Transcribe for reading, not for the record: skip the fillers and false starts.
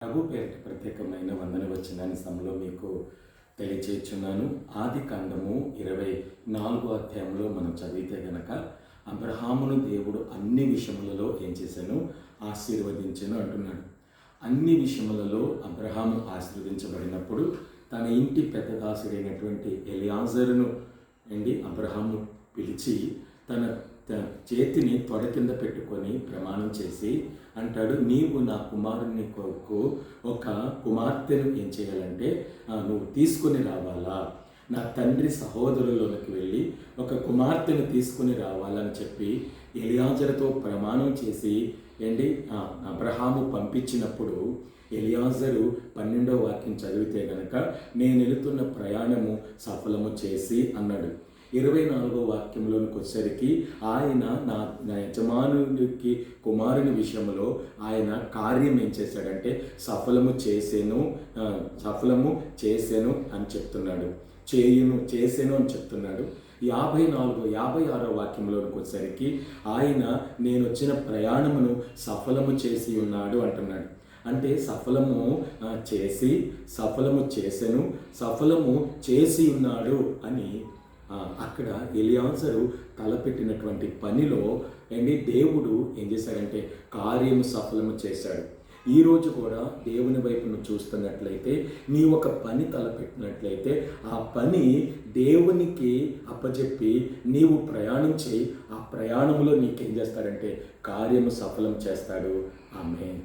ప్రభు పేరిట ప్రత్యేకమైన వందన వచనాన్ని సమలో మీకు తెలియచేస్తున్నాను. ఆది కాండము 24వ అధ్యాయంలో మనం చదివితే గనక అబ్రహామును దేవుడు అన్ని విషయములలో ఏం చేశాను? ఆశీర్వదించాను అంటున్నాడు. అన్ని విషయములలో అబ్రహాము ఆశీర్వదించబడినప్పుడు తన ఇంటి పెద్ద దాసుడైనటువంటి ఎలియాజరును అబ్రహాము పిలిచి తన చేతిని తొడ కింద పెట్టుకొని ప్రమాణం చేసి అంటాడు, నీవు నా కుమారుని కొరకు ఒక కుమార్తెను ఏం చేయాలంటే నువ్వు తీసుకొని రావాలా, నా తండ్రి సహోదరులలోకి వెళ్ళి ఒక కుమార్తెను తీసుకొని రావాలని చెప్పి ఎలియాజరుతో ప్రమాణం చేసి అబ్రహాము పంపించినప్పుడు ఎలియాజరు 12వ వాక్యం చదివితే గనక నేను వెళుతున్న ప్రయాణము సఫలము చేసి అన్నాడు. 24వ వాక్యంలోనికి వచ్చేసరికి ఆయన నా యజమానుడికి కుమారుని విషయంలో ఆయన కార్యం ఏం చేశాడంటే సఫలము చేశాను అని చెప్తున్నాడు. చేసాను అని చెప్తున్నాడు. 56వ వాక్యంలోనికి వచ్చేసరికి ఆయన నేను వచ్చిన ప్రయాణమును సఫలము చేసి ఉన్నాడు అంటున్నాడు. అంటే సఫలము చేశాను, సఫలము చేసి ఉన్నాడు అని అక్కడ ఎలియాజరు తలపెట్టినటువంటి పనిలో దేవుడు ఏం చేశాడంటే కార్యము సఫలము చేశాడు. ఈరోజు కూడా దేవుని వైపు నువ్వు చూస్తున్నట్లయితే నీ ఒక పని తలపెట్టినట్లయితే ఆ పని దేవునికి అప్పచెప్పి నీవు ప్రయాణం చేయి. ఆ ప్రయాణంలో నీకేం చేస్తాడంటే కార్యము సఫలం చేస్తాడు. ఆమేన్.